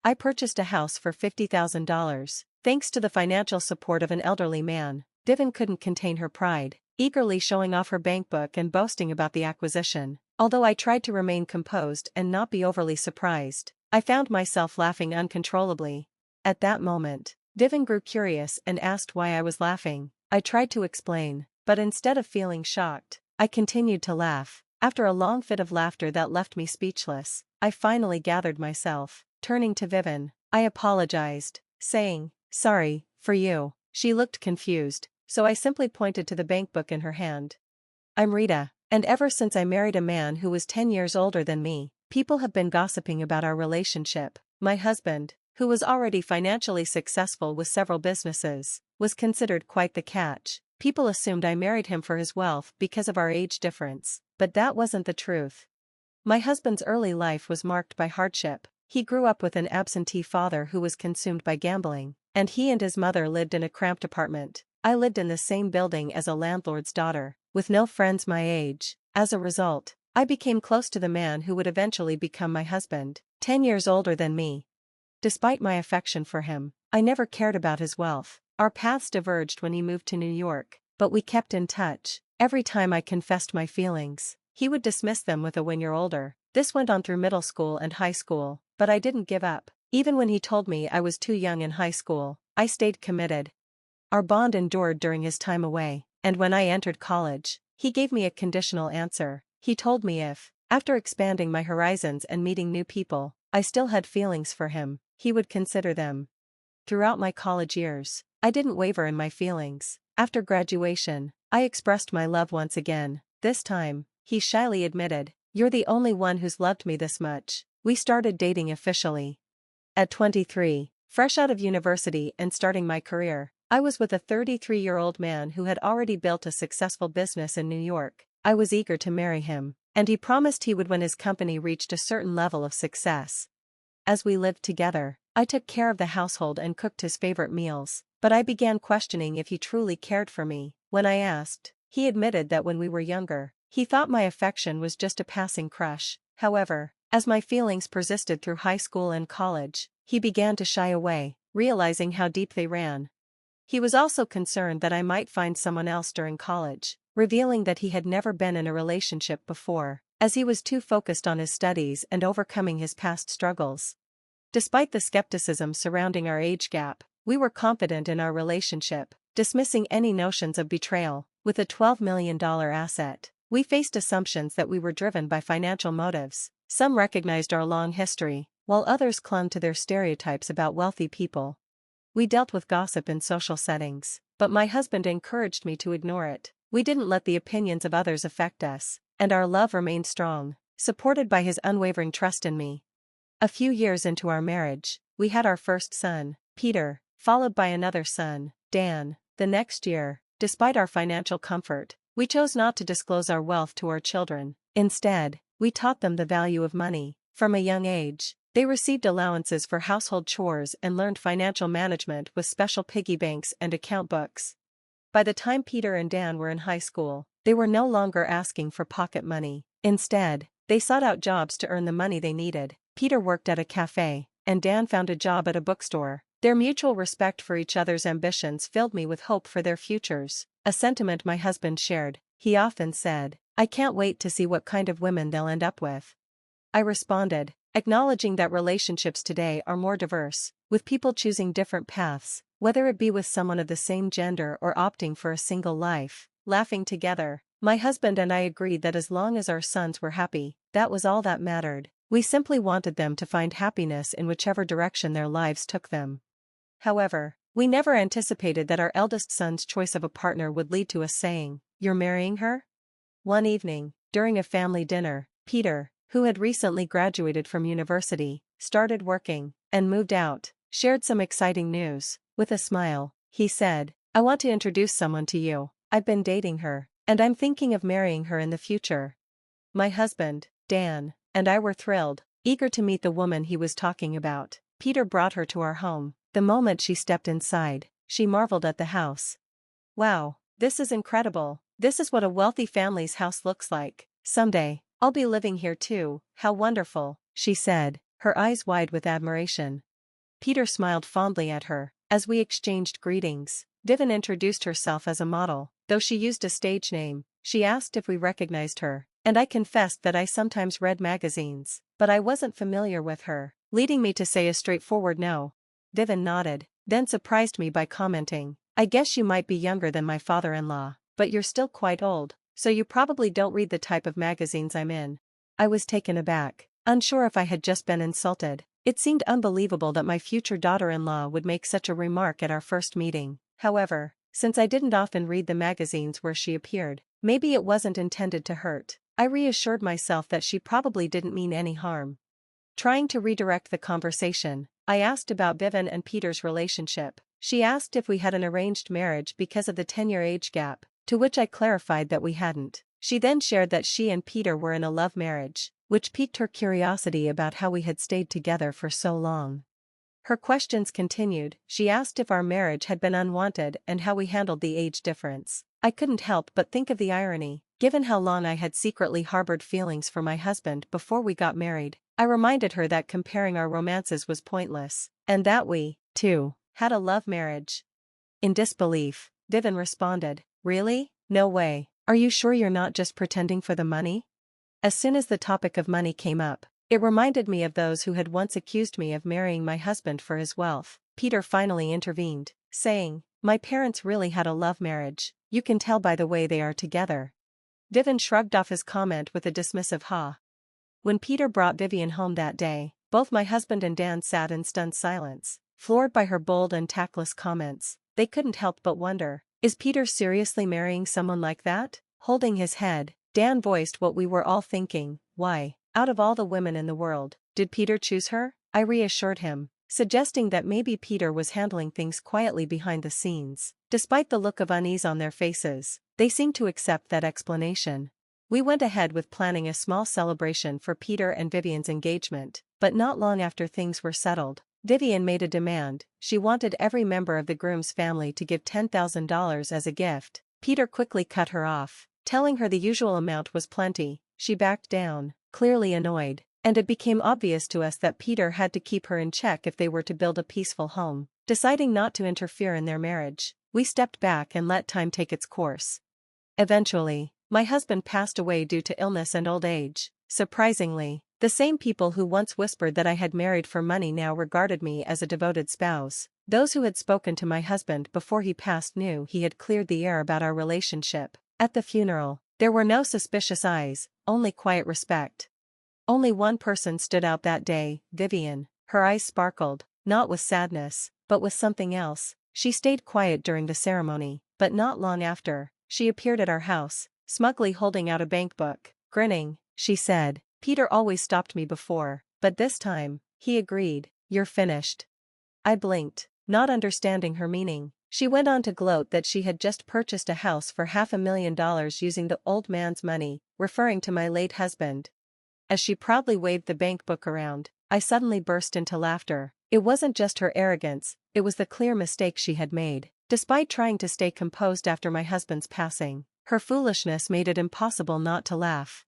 I purchased a house for $50,000, thanks to the financial support of an elderly man. Vivien couldn't contain her pride, eagerly showing off her bankbook and boasting about the acquisition. Although I tried to remain composed and not be overly surprised, I found myself laughing uncontrollably. At that moment, Vivien grew curious and asked why I was laughing. I tried to explain, but instead of feeling shocked, I continued to laugh. After a long fit of laughter that left me speechless, I finally gathered myself. Turning to Vivien, I apologized, saying, "Sorry, for you." She looked confused, so I simply pointed to the bankbook in her hand. "I'm Rita, and ever since I married a man who was 10 years older than me, people have been gossiping about our relationship." My husband, who was already financially successful with several businesses, was considered quite the catch. People assumed I married him for his wealth because of our age difference, but that wasn't the truth. My husband's early life was marked by hardship. He grew up with an absentee father who was consumed by gambling, and he and his mother lived in a cramped apartment. I lived in the same building as a landlord's daughter, with no friends my age. As a result, I became close to the man who would eventually become my husband, 10 years older than me. Despite my affection for him, I never cared about his wealth. Our paths diverged when he moved to New York, but we kept in touch. Every time I confessed my feelings, he would dismiss them with a "when you're older." This went on through middle school and high school, but I didn't give up. Even when he told me I was too young in high school, I stayed committed. Our bond endured during his time away, and when I entered college, he gave me a conditional answer. He told me if, after expanding my horizons and meeting new people, I still had feelings for him, he would consider them. Throughout my college years, I didn't waver in my feelings. After graduation, I expressed my love once again. This time, he shyly admitted, "You're the only one who's loved me this much." We started dating officially. At 23, fresh out of university and starting my career, I was with a 33-year-old man who had already built a successful business in New York. I was eager to marry him, and he promised he would when his company reached a certain level of success. As we lived together, I took care of the household and cooked his favorite meals, but I began questioning if he truly cared for me. When I asked, he admitted that when we were younger, he thought my affection was just a passing crush. However, as my feelings persisted through high school and college, he began to shy away, realizing how deep they ran. He was also concerned that I might find someone else during college, revealing that he had never been in a relationship before, as he was too focused on his studies and overcoming his past struggles. Despite the skepticism surrounding our age gap, we were confident in our relationship, dismissing any notions of betrayal. With a $12 million asset, we faced assumptions that we were driven by financial motives. Some recognized our long history, while others clung to their stereotypes about wealthy people. We dealt with gossip in social settings, but my husband encouraged me to ignore it. We didn't let the opinions of others affect us, and our love remained strong, supported by his unwavering trust in me. A few years into our marriage, we had our first son, Peter, followed by another son, Dan. The next year, despite our financial comfort, we chose not to disclose our wealth to our children. Instead, we taught them the value of money. From a young age, they received allowances for household chores and learned financial management with special piggy banks and account books. By the time Peter and Dan were in high school, they were no longer asking for pocket money. Instead, they sought out jobs to earn the money they needed. Peter worked at a cafe, and Dan found a job at a bookstore. Their mutual respect for each other's ambitions filled me with hope for their futures, a sentiment my husband shared. He often said, "I can't wait to see what kind of women they'll end up with." I responded, acknowledging that relationships today are more diverse, with people choosing different paths, whether it be with someone of the same gender or opting for a single life. Laughing together, my husband and I agreed that as long as our sons were happy, that was all that mattered. We simply wanted them to find happiness in whichever direction their lives took them. However, we never anticipated that our eldest son's choice of a partner would lead to us saying, "You're marrying her?" One evening, during a family dinner, Peter, who had recently graduated from university, started working, and moved out, shared some exciting news. With a smile, he said, "I want to introduce someone to you. I've been dating her, and I'm thinking of marrying her in the future." My husband, Dan, and I were thrilled, eager to meet the woman he was talking about. Peter brought her to our home. The moment she stepped inside, she marveled at the house. "Wow, this is incredible. This is what a wealthy family's house looks like. Someday, I'll be living here too. How wonderful," she said, her eyes wide with admiration. Peter smiled fondly at her. As we exchanged greetings, Vivien introduced herself as a model. Though she used a stage name, she asked if we recognized her, and I confessed that I sometimes read magazines, but I wasn't familiar with her, leading me to say a straightforward no. Vivien nodded, then surprised me by commenting, "I guess you might be younger than my father-in-law, but you're still quite old, so you probably don't read the type of magazines I'm in." I was taken aback, unsure if I had just been insulted. It seemed unbelievable that my future daughter-in-law would make such a remark at our first meeting. However, since I didn't often read the magazines where she appeared, maybe it wasn't intended to hurt. I reassured myself that she probably didn't mean any harm. Trying to redirect the conversation, I asked about Vivien and Peter's relationship. She asked if we had an arranged marriage because of the 10-year age gap, to which I clarified that we hadn't. She then shared that she and Peter were in a love marriage, which piqued her curiosity about how we had stayed together for so long. Her questions continued. She asked if our marriage had been unwanted and how we handled the age difference. I couldn't help but think of the irony, given how long I had secretly harbored feelings for my husband before we got married. I reminded her that comparing our romances was pointless, and that we, too, had a love marriage. In disbelief, Vivien responded, "Really? No way. Are you sure you're not just pretending for the money?" As soon as the topic of money came up, it reminded me of those who had once accused me of marrying my husband for his wealth. Peter finally intervened, saying, "My parents really had a love marriage. You can tell by the way they are together." Vivien shrugged off his comment with a dismissive "ha." When Peter brought Vivien home that day, both my husband and Dan sat in stunned silence, floored by her bold and tactless comments. They couldn't help but wonder, is Peter seriously marrying someone like that? Holding his head, Dan voiced what we were all thinking. Why, out of all the women in the world, did Peter choose her? I reassured him, suggesting that maybe Peter was handling things quietly behind the scenes. Despite the look of unease on their faces, they seemed to accept that explanation. We went ahead with planning a small celebration for Peter and Vivien's engagement, but not long after things were settled, Vivien made a demand. She wanted every member of the groom's family to give $10,000 as a gift. Peter quickly cut her off, telling her the usual amount was plenty. She backed down, clearly annoyed, and it became obvious to us that Peter had to keep her in check if they were to build a peaceful home. Deciding not to interfere in their marriage, we stepped back and let time take its course. Eventually, my husband passed away due to illness and old age. Surprisingly, the same people who once whispered that I had married for money now regarded me as a devoted spouse. Those who had spoken to my husband before he passed knew he had cleared the air about our relationship. At the funeral, there were no suspicious eyes, only quiet respect. Only one person stood out that day, Vivien. Her eyes sparkled, not with sadness, but with something else. She stayed quiet during the ceremony, but not long after, she appeared at our house, smugly holding out a bankbook. Grinning, she said, "Peter always stopped me before, but this time, he agreed. You're finished." I blinked, not understanding her meaning. She went on to gloat that she had just purchased a house for $500,000 using the old man's money, referring to my late husband. As she proudly waved the bankbook around, I suddenly burst into laughter. It wasn't just her arrogance, it was the clear mistake she had made. Despite trying to stay composed after my husband's passing, her foolishness made it impossible not to laugh.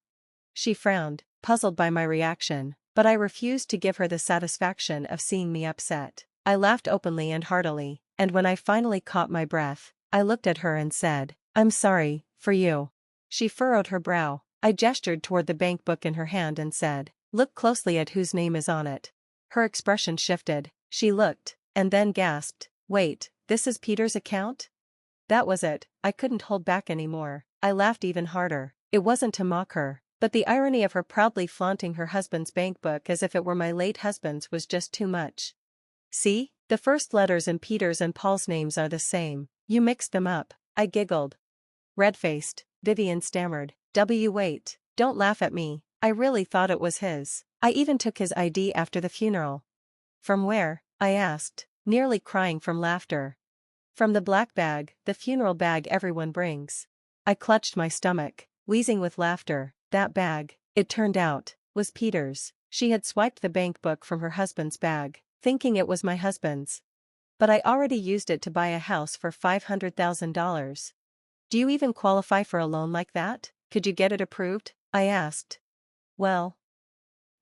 She frowned, puzzled by my reaction, but I refused to give her the satisfaction of seeing me upset. I laughed openly and heartily, and when I finally caught my breath, I looked at her and said, "I'm sorry, for you." She furrowed her brow. I gestured toward the bankbook in her hand and said, "Look closely at whose name is on it." Her expression shifted. She looked, and then gasped, "Wait, this is Peter's account?" That was it. I couldn't hold back anymore. I laughed even harder. It wasn't to mock her, but the irony of her proudly flaunting her husband's bankbook as if it were my late husband's was just too much. "See, the first letters in Peter's and Paul's names are the same. You mixed them up," I giggled. Red-faced, Vivien stammered, Wait, don't laugh at me, I really thought it was his. I even took his ID after the funeral." "From where?" I asked, nearly crying from laughter. "From the black bag, the funeral bag everyone brings." I clutched my stomach, wheezing with laughter. That bag, it turned out, was Peter's. She had swiped the bankbook from her husband's bag, thinking it was my husband's. But I already used it to buy a house for $500,000. "Do you even qualify for a loan like that? Could you get it approved?" I asked. "Well,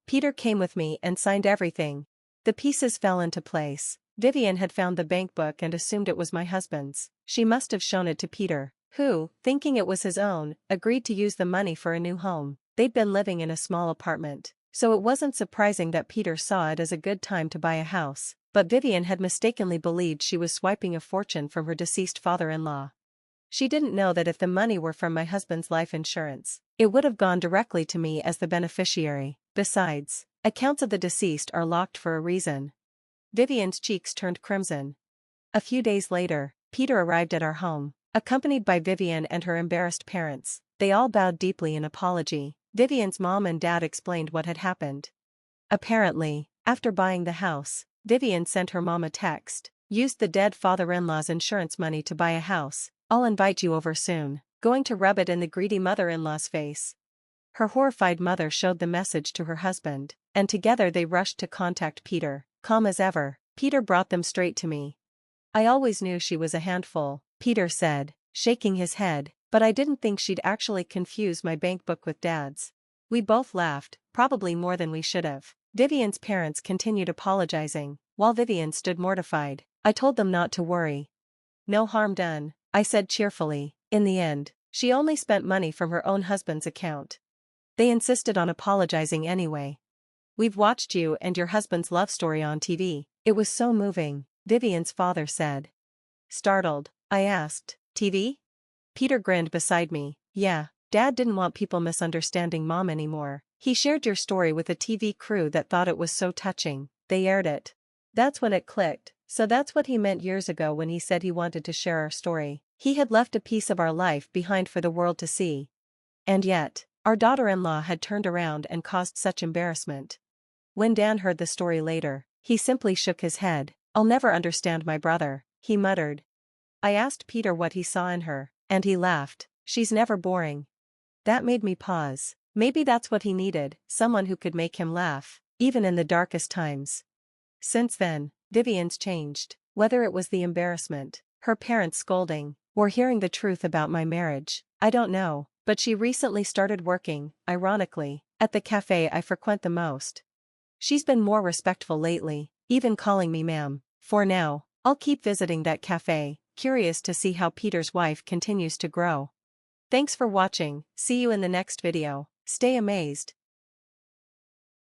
Peter came with me and signed everything. The pieces fell into place. Vivien had found the bank book and assumed it was my husband's. She must have shown it to Peter, who, thinking it was his own, agreed to use the money for a new home. They'd been living in a small apartment, so it wasn't surprising that Peter saw it as a good time to buy a house. But Vivien had mistakenly believed she was swiping a fortune from her deceased father-in-law. She didn't know that if the money were from my husband's life insurance, it would have gone directly to me as the beneficiary. Besides, accounts of the deceased are locked for a reason. Vivien's cheeks turned crimson. A few days later, Peter arrived at our home, accompanied by Vivien and her embarrassed parents. They all bowed deeply in apology. Vivien's mom and dad explained what had happened. Apparently, after buying the house, Vivien sent her mom a text, "Used the dead father-in-law's insurance money to buy a house. I'll invite you over soon," going to rub it in the greedy mother-in-law's face. Her horrified mother showed the message to her husband, and together they rushed to contact Peter. Calm as ever, Peter brought them straight to me. "I always knew she was a handful," Peter said, shaking his head, "but I didn't think she'd actually confuse my bank book with Dad's." We both laughed, probably more than we should have. Vivien's parents continued apologizing, while Vivien stood mortified. I told them not to worry. "No harm done," I said cheerfully. In the end, she only spent money from her own husband's account. They insisted on apologizing anyway. "We've watched you and your husband's love story on TV. It was so moving," Vivien's father said. Startled, I asked, "TV?" Peter grinned beside me. "Yeah, Dad didn't want people misunderstanding Mom anymore. He shared your story with a TV crew that thought it was so touching. They aired it. That's when it clicked. So that's what he meant years ago when he said he wanted to share our story. He had left a piece of our life behind for the world to see. And yet, our daughter-in-law had turned around and caused such embarrassment." When Dan heard the story later, he simply shook his head. "I'll never understand my brother," he muttered. I asked Peter what he saw in her, and he laughed. "She's never boring." That made me pause. Maybe that's what he needed, someone who could make him laugh, even in the darkest times. Since then, Vivien's changed. Whether it was the embarrassment, her parents scolding, or hearing the truth about my marriage, I don't know, but she recently started working, ironically, at the cafe I frequent the most. She's been more respectful lately, even calling me ma'am. For now, I'll keep visiting that cafe, curious to see how Peter's wife continues to grow. Thanks for watching. See you in the next video. Stay amazed.